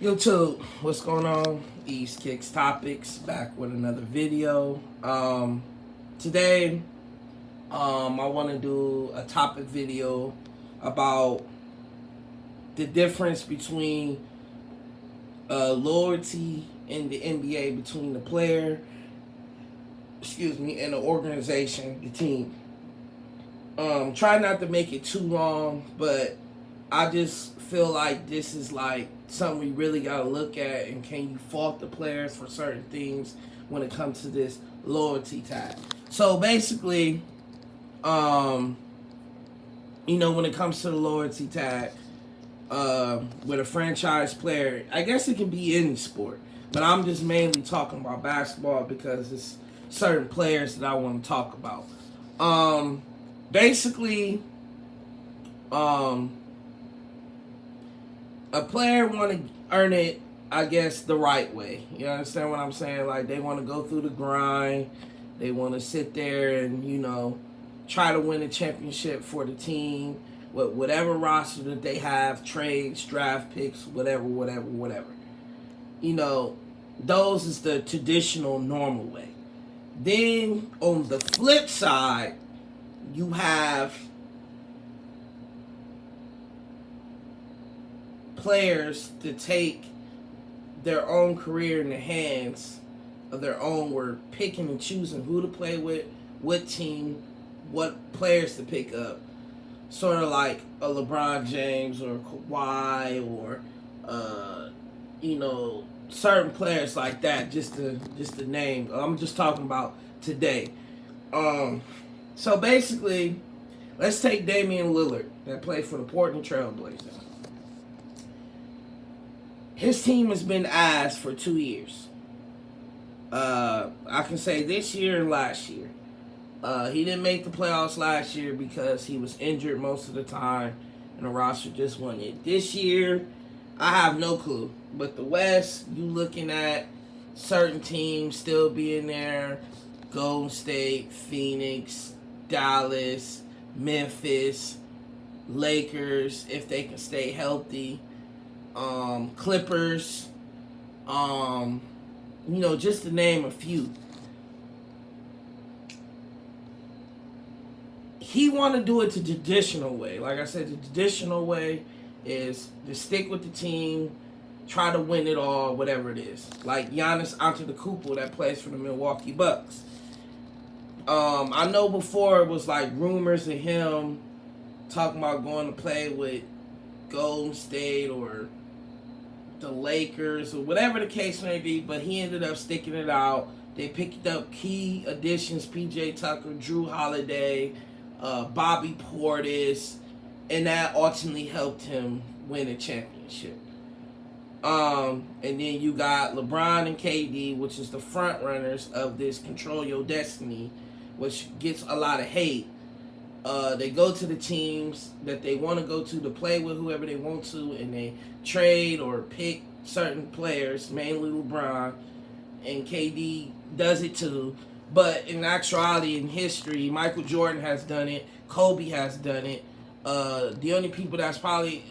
YouTube, what's going on? East Kicks Topics, back with another video. Today, I want to do a topic video about the difference between loyalty in the NBA between the player, and the organization, the team. Try not to make it too long, but I just feel like this is like something we really gotta look at. And can you fault the players for certain things when it comes to this loyalty tag? So basically, when it comes to the loyalty tag, with a franchise player, I guess it can be any sport, but I'm just mainly talking about basketball because it's certain players that I want to talk about. Basically, a player want to earn it, I guess, the right way. You understand what I'm saying? Like, they want to go through the grind. They want to sit there and, try to win a championship for the team with whatever roster that they have, trades, draft picks, whatever. Those is the traditional, normal way. Then, on the flip side, you have players to take their own career in the hands of their own. We're picking and choosing who to play with, what team, what players to pick up. Sort of like a LeBron James or Kawhi or certain players like that. Just to name. I'm just talking about today. So basically, let's take Damian Lillard that played for the Portland Trail Blazers. His team has been ass for 2 years. I can say this year and last year. He didn't make the playoffs last year because he was injured most of the time, and the roster just wasn't it. This year, I have no clue. But the West, you looking at certain teams still being there: Golden State, Phoenix, Dallas, Memphis, Lakers, if they can stay healthy. Clippers, just to name a few. He want to do it the traditional way. Like I said, the traditional way is to stick with the team, try to win it all, whatever it is. Like Giannis Antetokounmpo that plays for the Milwaukee Bucks. I know before it was like rumors of him talking about going to play with Golden State or the Lakers or whatever the case may be, but he ended up sticking it out. They picked up key additions: PJ Tucker, Drew Holiday, Bobby Portis, and that ultimately helped him win a championship. And then you got LeBron and KD, which is the front runners of this Control Your Destiny, which gets a lot of hate. They go to the teams that they want to go to play with whoever they want to, and they trade or pick certain players, mainly LeBron, and KD does it too. But in actuality, in history, Michael Jordan has done it, Kobe has done it. The only people that's probably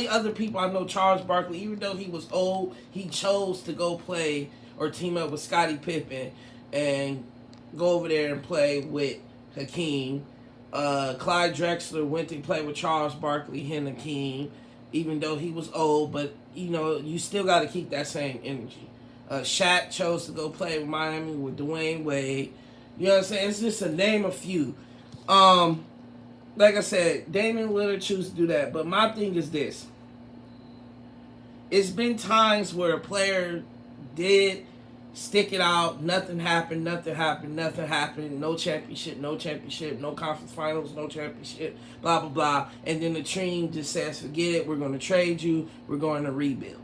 other people I know, Charles Barkley, even though he was old, he chose to go play or team up with Scottie Pippen and go over there and play with Hakeem. Clyde Drexler went to play with Charles Barkley and Hakeem, even though he was old, but you still got to keep that same energy. Shaq chose to go play with Miami with Dwayne Wade. You know what I'm saying? It's just to name a few. Like I said, Damian Lillard chose to do that, but my thing is this. It's been times where a player did stick it out, nothing happened, no championship, no conference finals, no championship, blah, blah, blah. And then the team just says, forget it, we're going to trade you, we're going to rebuild.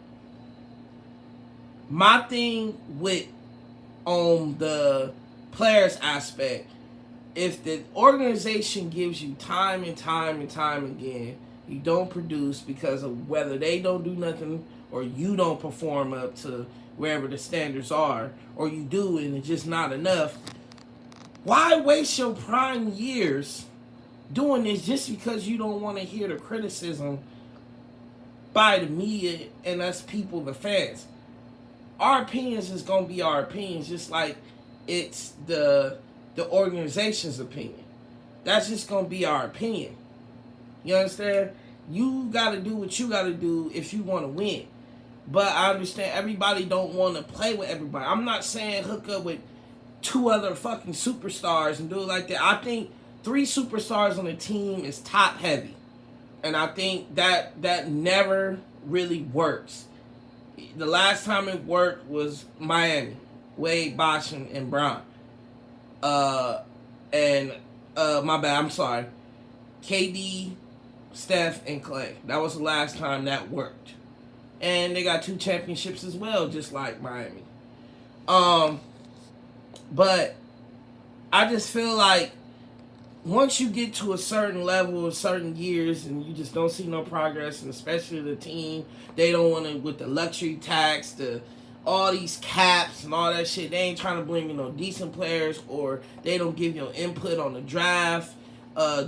My thing with on the players aspect, if the organization gives you time and time again, you don't produce because of whether they don't do nothing or you don't perform up to wherever the standards are, or you do and it's just not enough, why waste your prime years doing this just because you don't want to hear the criticism by the media and us people, the fans. Our opinions is gonna be our opinions, just like it's the organization's opinion. That's just gonna be our opinion. You understand? You gotta do what you gotta do if you want to win. But I understand everybody don't want to play with everybody. I'm not saying hook up with 2 other fucking superstars and do it like that. I think 3 superstars on a team is top heavy. And I think that never really works. The last time it worked was Miami. Wade, Bosh, and Bron. My bad, I'm sorry. KD, Steph, and Clay. That was the last time that worked. And they got 2 championships as well, just like Miami. But I just feel like once you get to a certain level, certain years, and you just don't see no progress, and especially the team, they don't want to, with the luxury tax, all these caps and all that shit, they ain't trying to bring in no decent players, or they don't give you input on the draft,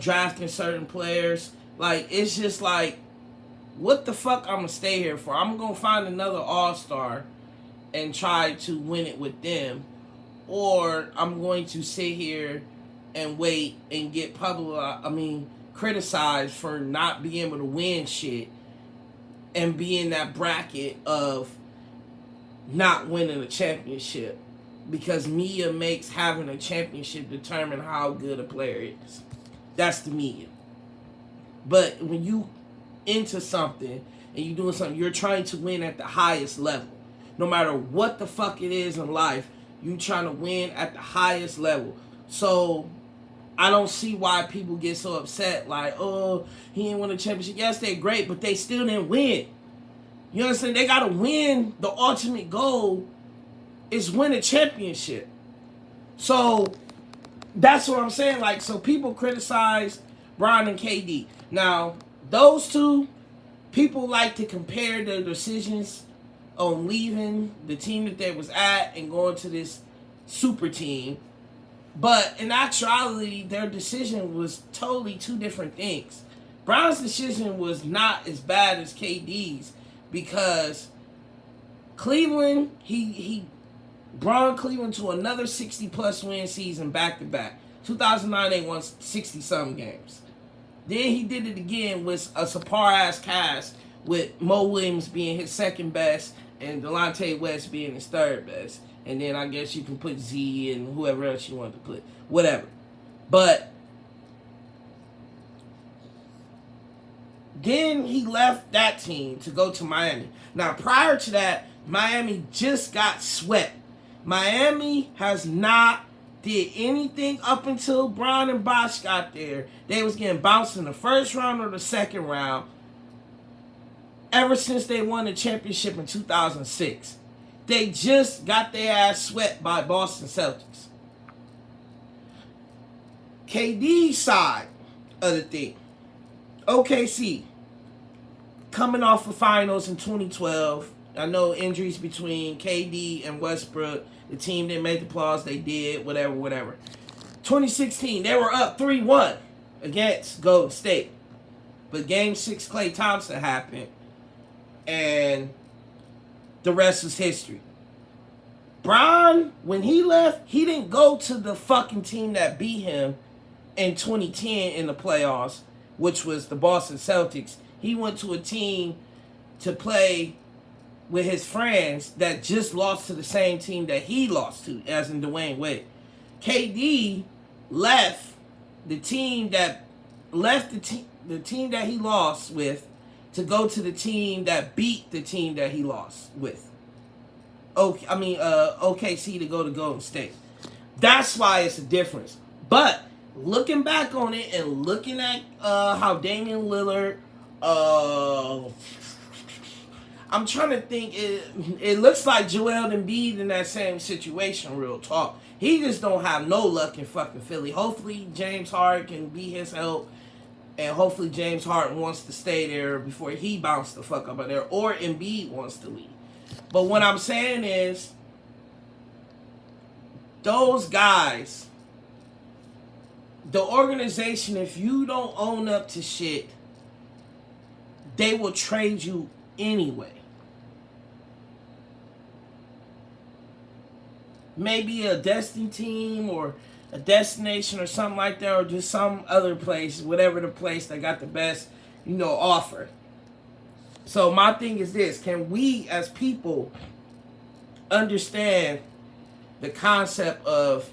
drafting certain players. Like, it's just like, what the fuck I'm gonna stay here for? I'm gonna find another all-star and try to win it with them, or I'm going to sit here and wait and get criticized for not being able to win shit and be in that bracket of not winning a championship, because media makes having a championship determine how good a player is. That's the media. But when you into something and you doing something, you're trying to win at the highest level. No matter what the fuck it is in life, you trying to win at the highest level. So I don't see why people get so upset, like, oh, he didn't win a championship. Yes, they're great, but they still didn't win. You understand? They got to win. The ultimate goal is win a championship. So that's what I'm saying. Like, so people criticize Bron and KD. Now, those two, people like to compare their decisions on leaving the team that they was at and going to this super team. But in actuality, their decision was totally 2 different things. Bron's decision was not as bad as KD's, because Cleveland, he brought Cleveland to another 60-plus win season back-to-back. 2009, they won 60-something games. Then he did it again with a subpar-ass cast, with Mo Williams being his second best and Delonte West being his third best. And then I guess you can put Z and whoever else you want to put. Whatever. But then he left that team to go to Miami. Now, prior to that, Miami just got swept. Miami has not did anything up until Bron and Bosh got there. They was getting bounced in the first round or the second round ever since they won the championship in 2006. They just got their ass swept by Boston Celtics. KD's side of the thing. OKC. Coming off of finals in 2012. I know injuries between KD and Westbrook. The team didn't make the playoffs. They did. Whatever. 2016, they were up 3-1 against Golden State. But Game 6, Klay Thompson happened. And the rest is history. Bron, when he left, he didn't go to the fucking team that beat him in 2010 in the playoffs, which was the Boston Celtics. He went to a team to play with his friends that just lost to the same team that he lost to, as in Dwayne Wade. KD left the team that the team that he lost with to go to the team that beat the team that he lost with. OKC to go to Golden State. That's why it's a difference. But looking back on it and looking at how Damian Lillard, I'm trying to think. It looks like Joel Embiid in that same situation. Real talk. He just don't have no luck in fucking Philly. Hopefully James Harden can be his help. And hopefully James Harden wants to stay there before he bounced the fuck up out there. Or Embiid wants to leave. But what I'm saying is, those guys, the organization, if you don't own up to shit, they will trade you anyway. Maybe a Destiny team or a destination or something like that, or just some other place, whatever the place that got the best, offer. So my thing is this: can we as people understand the concept of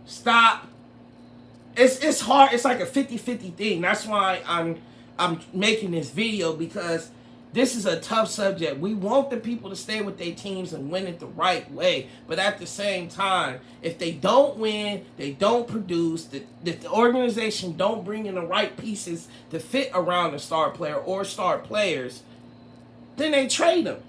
stop? It's hard. It's like a 50-50 thing. That's why I'm making this video, because this is a tough subject. We want the people to stay with their teams and win it the right way. But at the same time, if they don't win, they don't produce, the organization don't bring in the right pieces to fit around a star player or star players, then they trade them.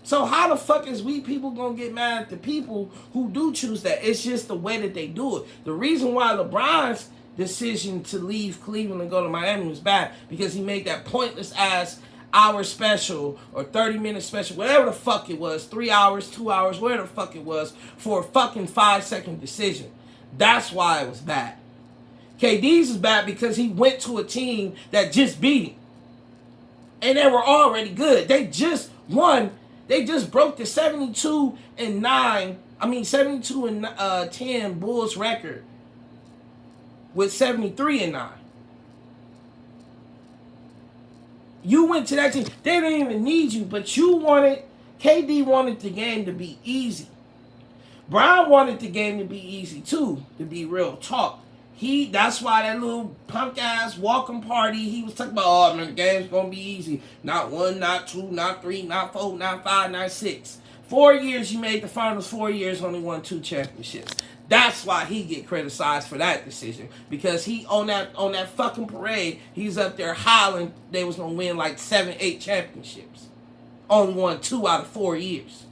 So how the fuck is we people gonna get mad at the people who do choose that? It's just the way that they do it. The reason why LeBron's decision to leave Cleveland and go to Miami was bad, because he made that pointless ass hour special or 30-minute special, whatever the fuck it was, 3 hours, 2 hours, whatever the fuck it was, for a fucking 5-second decision. That's why it was bad. KD's is bad because he went to a team that just beat him. And they were already good. They just won. They just broke the 72-10 Bulls record with 73-9. You went to that team. They didn't even need you, but KD wanted the game to be easy. Brown wanted the game to be easy too, to be real talk. That's why that little punk ass welcome party, he was talking about, oh man, the game's gonna be easy. Not 1, not 2, not 3, not 4, not 5, not 6. 4 years you made the finals, 4 years only won 2 championships. That's why he get criticized for that decision. Because he on that fucking parade, he's up there hollering they was gonna win like 7, 8 championships. Only won 2 out of 4 years.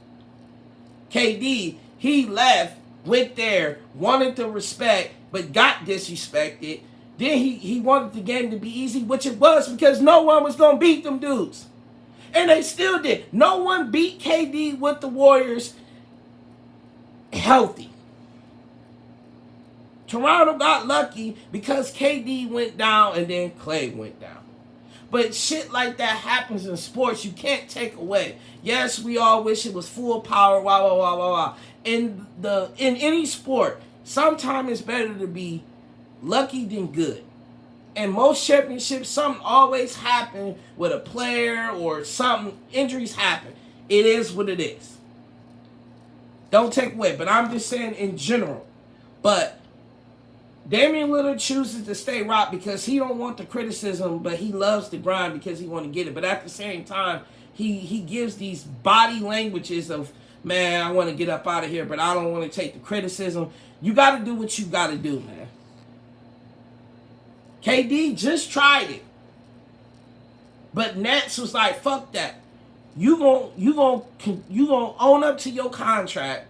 KD, he left, went there, wanted the respect, but got disrespected. Then he wanted the game to be easy, which it was, because no one was gonna beat them dudes. And they still did. No one beat KD with the Warriors healthy. Toronto got lucky because KD went down and then Clay went down. But shit like that happens in sports. You can't take away. Yes, we all wish it was full power, blah, blah, blah, blah, blah. In any sport, sometimes it's better to be lucky than good. And most championships, something always happen with a player or something. Injuries happen. It is what it is. Don't take away. But I'm just saying in general. But Damian Lillard chooses to stay rock because he don't want the criticism, but he loves the grind because he want to get it. But at the same time, he gives these body languages of, man, I want to get up out of here, but I don't want to take the criticism. You got to do what you got to do, man. KD just tried it. But Nets was like, fuck that. You gonna own up to your contract,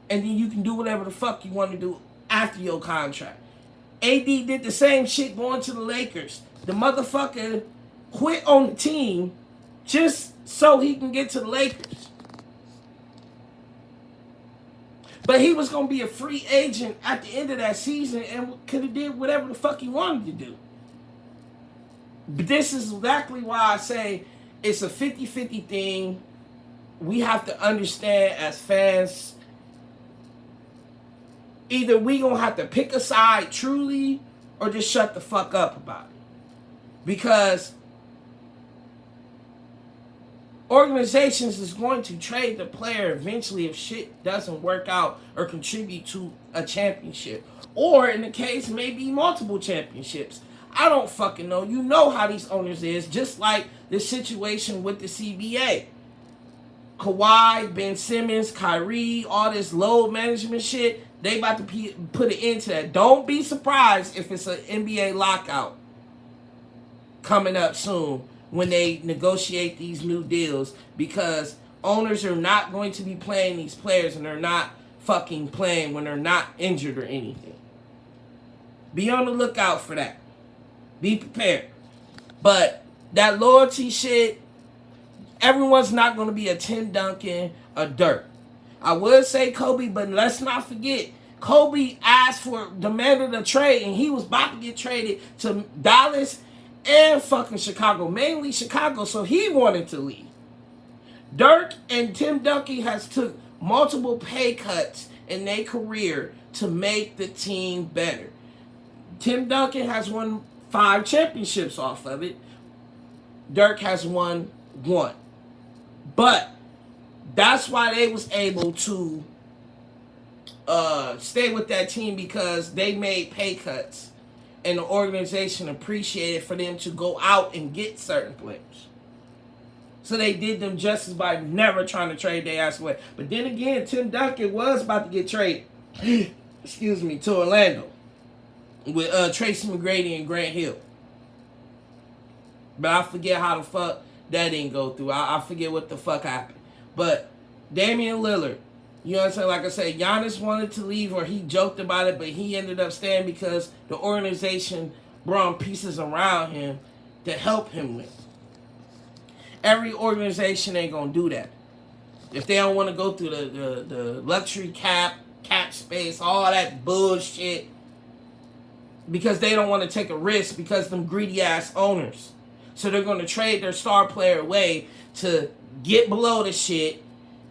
and then you can do whatever the fuck you want to do after your contract. AD did the same shit going to the Lakers. The motherfucker quit on the team just so he can get to the Lakers. But he was going to be a free agent at the end of that season and could have did whatever the fuck he wanted to do. But this is exactly why I say it's a 50-50 thing. We have to understand as fans, either we going to have to pick a side truly or just shut the fuck up about it. Because organizations is going to trade the player eventually if shit doesn't work out or contribute to a championship. Or in the case, maybe multiple championships. I don't fucking know. You know how these owners is. Just like the situation with the CBA. Kawhi, Ben Simmons, Kyrie, all this load management shit. They about to put an end to that. Don't be surprised if it's an NBA lockout coming up soon when they negotiate these new deals, because owners are not going to be playing these players, and they're not fucking playing when they're not injured or anything. Be on the lookout for that. Be prepared. But that loyalty shit, everyone's not going to be a Tim Duncan or Dirk. I would say Kobe, but let's not forget, Kobe demanded a trade, and he was about to get traded to Dallas and fucking Chicago, mainly Chicago, so he wanted to leave. Dirk and Tim Duncan has took multiple pay cuts in their career to make the team better. Tim Duncan has won 5 championships off of it. Dirk has won 1. But that's why they was able to stay with that team, because they made pay cuts and the organization appreciated for them to go out and get certain players. So they did them justice by never trying to trade their ass away. But then again, Tim Duncan was about to get traded, excuse me, to Orlando with Tracy McGrady and Grant Hill. But I forget how the fuck that didn't go through. I forget what the fuck happened. But Damian Lillard, you know what I'm saying? Like I said, Giannis wanted to leave, or he joked about it, but he ended up staying because the organization brought pieces around him to help him win. Every organization ain't gonna do that. If they don't want to go through the luxury cap space, all that bullshit, because they don't want to take a risk, because them greedy ass owners. So they're going to trade their star player away to get below the shit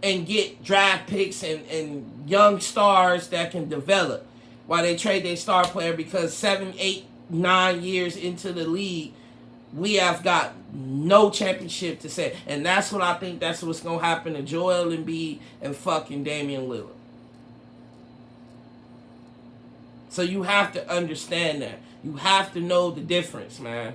and get draft picks and young stars that can develop, while they trade their star player, because 7, 8, 9 years into the league, we have got no championship to say. And that's what I think that's what's going to happen to Joel Embiid and fucking Damian Lillard. So you have to understand that. You have to know the difference, man.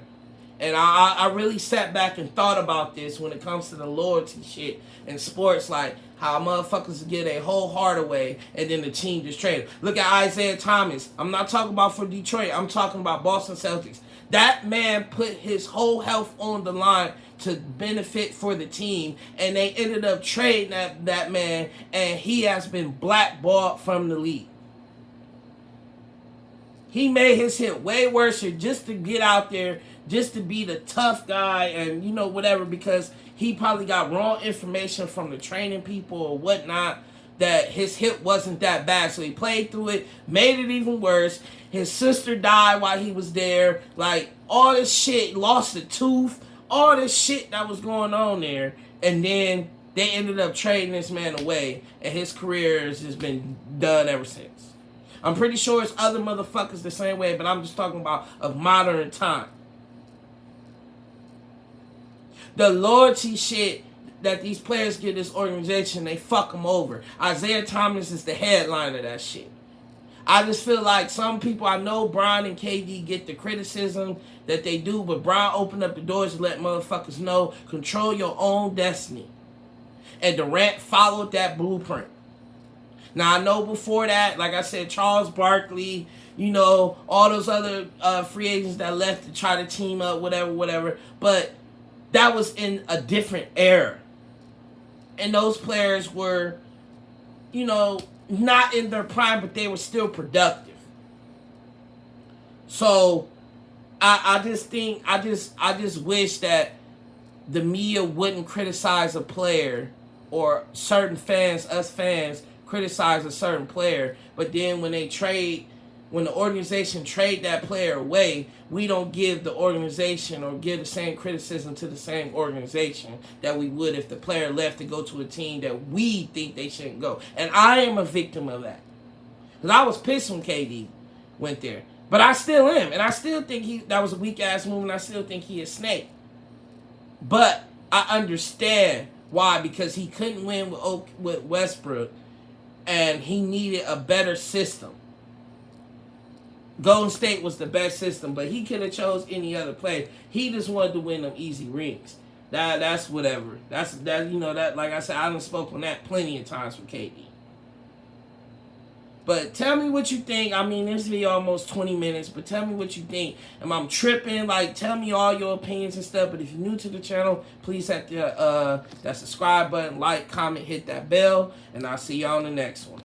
And I really sat back and thought about this when it comes to the loyalty shit in sports, like how motherfuckers get a whole heart away and then the team just traded. Look at Isaiah Thomas. I'm not talking about for Detroit. I'm talking about Boston Celtics. That man put his whole health on the line to benefit for the team, and they ended up trading that man, and he has been blackballed from the league. He made his hit way worse just to get out there, just to be the tough guy and, you know, whatever, because he probably got wrong information from the training people or whatnot, that his hip wasn't that bad. So he played through it, made it even worse. His sister died while he was there. Like, all this shit, lost a tooth, all this shit that was going on there. And then they ended up trading this man away, and his career has just been done ever since. I'm pretty sure it's other motherfuckers the same way, but I'm just talking about of modern time. The loyalty shit that these players give this organization, they fuck them over. Isaiah Thomas is the headline of that shit. I just feel like some people, I know Bron and KD get the criticism that they do, but Bron opened up the doors to let motherfuckers know, control your own destiny. And Durant followed that blueprint. Now, I know before that, like I said, Charles Barkley, you know, all those other free agents that left to try to team up, whatever. But that was in a different era. And those players were, you know, not in their prime, but they were still productive. So, I just wish that the media wouldn't criticize a player, or certain fans, us fans, criticize a certain player, but then when the organization trade that player away, we don't give the organization or give the same criticism to the same organization that we would if the player left to go to a team that we think they shouldn't go. And I am a victim of that. Because I was pissed when KD went there. But I still am. And I still think that was a weak-ass move, and I still think he is snake. But I understand why, because he couldn't win with Westbrook, and he needed a better system. Golden State was the best system, but he could have chose any other player. He just wanted to win them easy rings. That's whatever. That's you know, that, like I said, I done spoke on that plenty of times with KD. But tell me what you think. I mean, this video almost 20 minutes, but tell me what you think. Am I tripping? Like, tell me all your opinions and stuff. But if you're new to the channel, please hit that subscribe button, like, comment, hit that bell, and I'll see y'all on the next one.